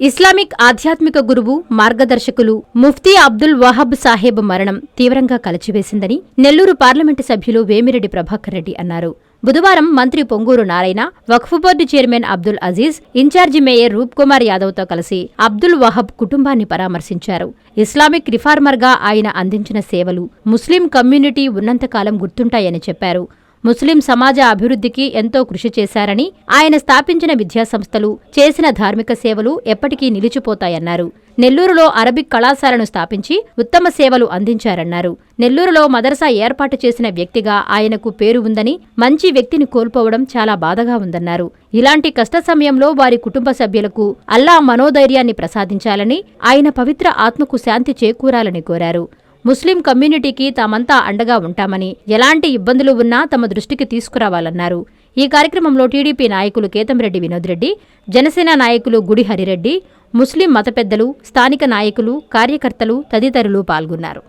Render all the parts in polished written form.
Islamic ఆధ్యాత్మిక గురువు, మార్గదర్శకులు ముఫ్తీ అబ్దుల్ వహాబ్ సాహెబ్ మరణం తీవ్రంగా కలచివేసిందని నెల్లూరు పార్లమెంటు సభ్యులు వేమిరెడ్డి ప్రభాకర్ రెడ్డి అన్నారు. బుధవారం మంత్రి Ponguru Narayana, Waqf board chairman Abdul Aziz, incharge mayor Roop Kumar యాదవ్తో కలిసి అబ్దుల్ వహాబ్ కుటుంబాన్ని పరామర్శించారు. ఇస్లామిక్ రిఫార్మర్గా ఆయన అందించిన సేవలు ముస్లిం కమ్యూనిటీ ఉన్నంతకాలం గుర్తుంటాయని చెప్పారు. ముస్లిం సమాజ అభివృద్ధికి ఎంతో కృషి చేశారని, ఆయన స్థాపించిన విద్యాసంస్థలు, చేసిన ధార్మిక సేవలు ఎప్పటికీ నిలిచిపోతాయన్నారు. నెల్లూరులో అరబిక్ కళాశాలను స్థాపించి ఉత్తమ సేవలు అందించారన్నారు. నెల్లూరులో మదరసా ఏర్పాటు చేసిన వ్యక్తిగా ఆయనకు పేరు ఉందని, మంచి వ్యక్తిని కోల్పోవడం చాలా బాధగా ఉందన్నారు. ఇలాంటి కష్ట సమయంలో వారి కుటుంబ సభ్యులకు అల్లా మనోధైర్యాన్ని ప్రసాదించాలని, ఆయన పవిత్ర ఆత్మకు శాంతి చేకూరాలని కోరారు. ముస్లిం కమ్యూనిటీకి తామంతా అండగా ఉంటామని, ఎలాంటి ఇబ్బందులు ఉన్నా తమ దృష్టికి తీసుకురావాలన్నారు. ఈ కార్యక్రమంలో టీడీపీ నాయకులు కేతంరెడ్డి వినోద్ రెడ్డి, జనసేన నాయకులు గుడి హరిరెడ్డి, ముస్లిం మత పెద్దలు, స్థానిక నాయకులు, కార్యకర్తలు తదితరులు పాల్గొన్నారు.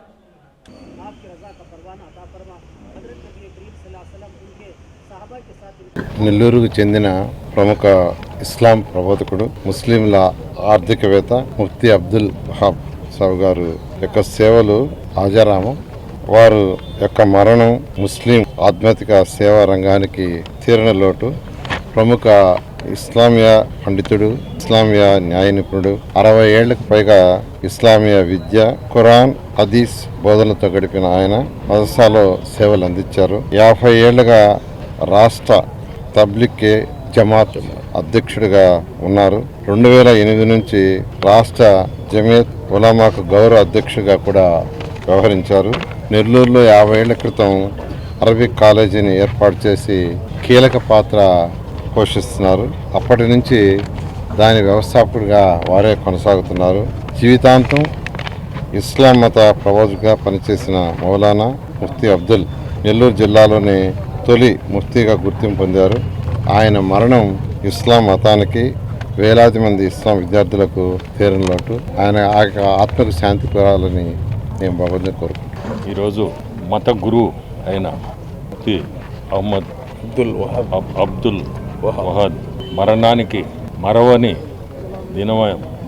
నెల్లూరుకు చెందిన ప్రముఖ ఇస్లాం ప్రబోధకుడు, ముస్లింల ఆర్థికవేత్త ముఫ్తీ అబ్దుల్ వహాబ్ సాహెబ్ గారు యొక్క సేవలు ఆజారామం. వారు యొక్క మరణం ముస్లిం ఆధ్యాత్మిక సేవా రంగానికి తీరని లోటు. ప్రముఖ ఇస్లామియా పండితుడు, ఇస్లామియా న్యాయ నిపుణుడు, 60 ఏళ్లకు పైగా ఇస్లామియా విద్య, ఖురాన్, హదీస్ బోధనలతో గడిపిన ఆయన మదర్సాలో సేవలు అందించారు. 50 ఏళ్లుగా రాష్ట్ర తబ్లిగే జమాత్ అధ్యక్షుడిగా ఉన్నారు. 2008 నుంచి రాష్ట్ర జమీయత్ ఉలమాకు గౌరవ అధ్యక్షుడిగా కూడా వ్యవహరించారు. నెల్లూరులో 50 ఏళ్ల క్రితం అరబిక్ కాలేజీని ఏర్పాటు చేసి కీలక పాత్ర పోషిస్తున్నారు. అప్పటి నుంచి దాని వ్యవస్థాపకుడిగా వారే కొనసాగుతున్నారు. జీవితాంతం ఇస్లాం మత ప్రబోధకుడిగా పనిచేసిన మౌలానా ముఫ్తీ అబ్దుల్ నెల్లూరు జిల్లాలోని తొలి ముఫ్తీగా గుర్తింపు పొందారు. ఆయన మరణం ఇస్లాం మతానికి, వేలాది మంది ఇస్లాం విద్యార్థులకు తీరని లోటు. ఆయన ఆత్మకు శాంతి కోరాలని నేను భగవంతుని కోరుకుంటున్నాను. ఈరోజు మత గురువు అయిన ముఫ్తీ అహ్మద్ అబ్దుల్ వహాబ్ మరణానికి మరవని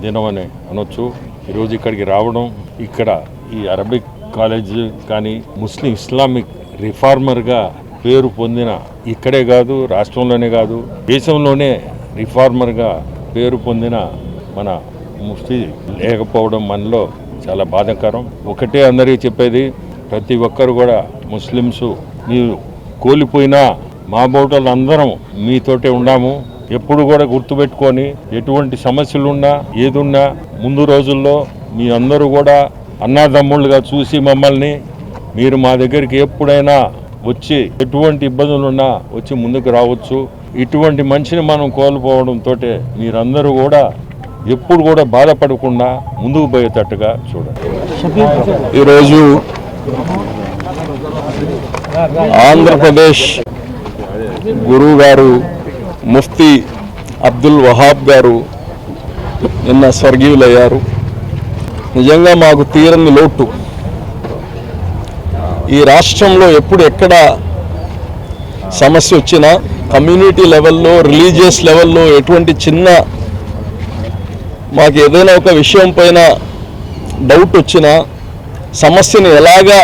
దినమని అనొచ్చు. ఈరోజు ఇక్కడికి రావడం, ఇక్కడ ఈ అరబిక్ కాలేజ్ కానీ ముస్లిం ఇస్లామిక్ రిఫార్మర్గా పేరు పొందిన, ఇక్కడే కాదు రాష్ట్రంలోనే కాదు దేశంలోనే రిఫార్మర్గా పేరు పొందిన మన ముఫ్తీ లేకపోవడం మనలో చాలా బాధాకరం. ఒకటే అందరికీ చెప్పేది, ప్రతి ఒక్కరు కూడా ముస్లిమ్స్ మీరు కోల్పోయినా మా బోటలు అందరం మీతోటే ఉన్నాము. ఎప్పుడు కూడా గుర్తుపెట్టుకొని ఎటువంటి సమస్యలున్నా ఏదున్నా ముందు రోజుల్లో మీ అందరూ కూడా అన్నాదమ్ముళ్ళుగా చూసి మమ్మల్ని మీరు మా దగ్గరికి ఎప్పుడైనా వచ్చి ఎటువంటి ఇబ్బందులున్నా వచ్చి ముందుకు రావచ్చు. ఇటువంటి మనిషిని మనం కోల్పోవడంతో మీరందరూ కూడా ఎప్పుడు కూడా బాధపడకుండా ముందుకు పోయేటట్టుగా చూడండి. ఈరోజు ఆంధ్రప్రదేశ్ గురువు గారు ముఫ్తీ అబ్దుల్ వహాబ్ గారు నిన్న స్వర్గీయులయ్యారు. నిజంగా మాకు తీరని లోటు. ఈ రాష్ట్రంలో ఎప్పుడు ఎక్కడ సమస్య వచ్చినా కమ్యూనిటీ లెవెల్లో, రిలీజియస్ లెవెల్లో ఎటువంటి చిన్న మాకు ఏదైనా ఒక విషయం పైన డౌట్ వచ్చినా సమస్యని ఎలాగా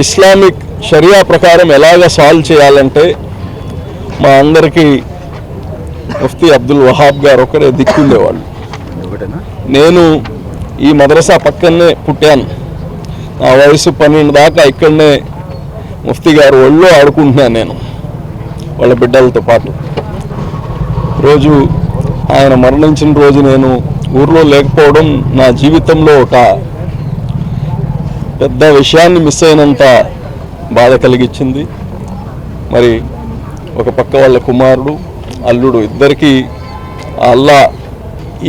ఇస్లామిక్ షరియా ప్రకారం ఎలాగా సాల్వ్ చేయాలంటే మా అందరికీ ముఫ్తీ అబ్దుల్ వహాబ్ గారు ఒకరే దిక్కుండేవాళ్ళు. నేను ఈ మదరసా పక్కనే పుట్టాను. నా వయసు 12 దాకా ఇక్కడనే ముఫ్తీ గారు ఒళ్ళో ఆడుకుంటున్నాను నేను వాళ్ళ బిడ్డలతో పాటు. రోజు ఆయన మరణించిన రోజు నేను ఊర్లో లేకపోవడం నా జీవితంలో ఒక పెద్ద విషయాన్ని మిస్ అయినంత బాధ కలిగించింది. మరి ఒక పక్క వాళ్ళ కుమారుడు, అల్లుడు ఇద్దరికీ అల్లా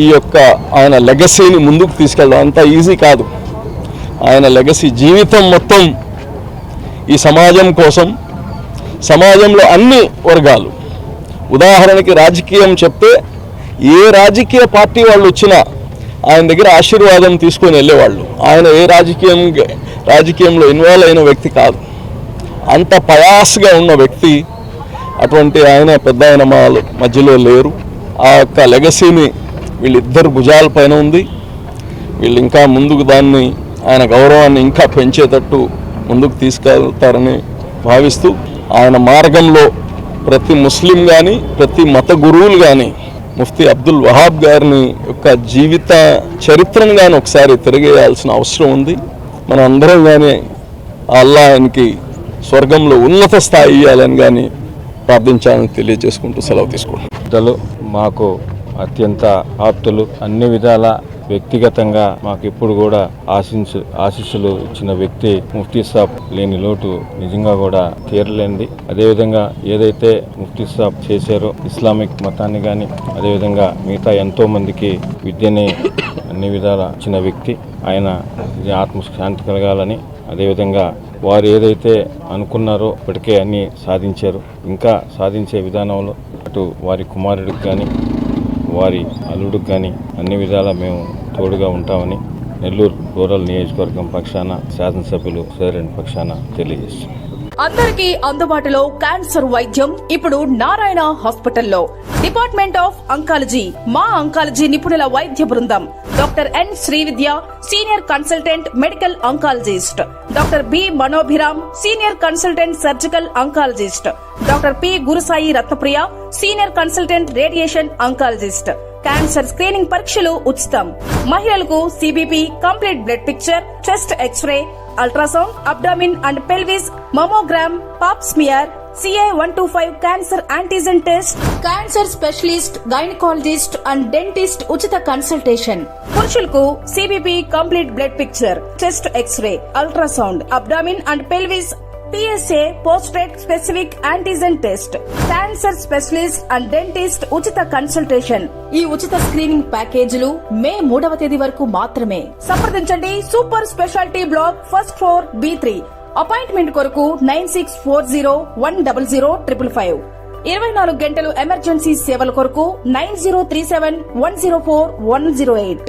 ఈ యొక్క ఆయన లెగసీని ముందుకు తీసుకెళ్ళడం అంత ఈజీ కాదు. ఆయన లెగసీ జీవితం మొత్తం ఈ సమాజం కోసం, సమాజంలో అన్ని వర్గాలు, ఉదాహరణకి రాజకీయం చెప్తే ఏ రాజకీయ పార్టీ వాళ్ళు వచ్చినా ఆయన దగ్గర ఆశీర్వాదం తీసుకొని వెళ్ళేవాళ్ళు. ఆయన ఏ రాజకీయంలో ఇన్వాల్వ్ అయిన వ్యక్తి కాదు. అంత పయాస్గా ఉన్న వ్యక్తి. అటువంటి ఆయన పెద్ద ఆయన మా మధ్యలో లేరు. ఆ యొక్క లెగసీని వీళ్ళిద్దరు భుజాల పైన ఉంది. వీళ్ళు ఇంకా ముందుకు దాన్ని ఆయన గౌరవాన్ని ఇంకా పెంచేటట్టు ముందుకు తీసుకెళ్తారని భావిస్తూ ఆయన మార్గంలో ప్రతి ముస్లిం కానీ ప్రతి మత గురువులు కానీ ముఫ్తీ అబ్దుల్ వహాబ్ గారిని యొక్క జీవిత చరిత్రను కానీ ఒకసారి తిరిగేయాల్సిన అవసరం ఉంది. మనం అందరం కానీ అల్లా ఆయనకి స్వర్గంలో ఉన్నత స్థాయి ఇవ్వాలని కానీ ప్రార్థించాలని తెలియజేసుకుంటూ సెలవు తీసుకుంటాం. పెద్దలు మాకు అత్యంత ఆప్తులు, అన్ని విధాల వ్యక్తిగతంగా మాకు ఇప్పుడు కూడా ఆశీస్సులు ఇచ్చిన వ్యక్తి ముఫ్తీ సాబ్. లేని లోటు నిజంగా కూడా తీరలేనిది. అదేవిధంగా ఏదైతే ముఫ్తీ సాబ్ చేశారో ఇస్లామిక్ మతాన్ని కానీ అదేవిధంగా మిగతా ఎంతో మందికి విద్యని అన్ని విధాల ఇచ్చిన వ్యక్తి ఆయన. ఆత్మశాంతి కలగాలని, అదేవిధంగా వారు ఏదైతే అనుకున్నారో ఇప్పటికే అన్నీ సాధించారు. ఇంకా సాధించే విధానంలో అటు వారి కుమారుడికి కానీ వారి అల్లుడికి కానీ అన్ని విధాలా మేము తోడుగా ఉంటామని నెల్లూరు రూరల్ నియోజకవర్గం పక్షాన శాసనసభ్యులు సేరెంట్ పక్షాన తెలియజేస్తున్నాం. అందరికీ అందుబాటులో క్యాన్సర్ వైద్యం ఇప్పుడు నారాయణ హాస్పిటల్లో. Department of oncology. మా అంకాలజీ నిపుణుల వైద్య బృందం doctor N Srividya, senior consultant medical oncologist, doctor B Manobhiram, senior consultant surgical oncologist, doctor P Gurusai Ratnapriya, senior consultant radiation oncologist. Cancer screening పరీక్షలు ఉచితం. మహిళలకు CBP, complete blood picture, chest X-ray, ultrasound, abdomen and pelvis, mammogram, pap smear, CA-125 cancer antigen test, cancer specialist, gynaecologist and dentist ఉచిత consultation. పురుషులకు CBP, complete blood picture, chest X-ray, ultrasound, abdomen and pelvis, PSA పోస్ట్రేట్ specific antigen test, cancer specialist and dentist ఉచిత consultation. ఈ ఉచిత screening ప్యాకేజీలు మే 3వ తేదీ వరకు మాత్రమే. సంప్రదించండి super speciality block, first floor, B3. Appointment కొరకు 9640100555. 24 గంటలు ఎమర్జెన్సీ సేవల కొరకు 9037104108.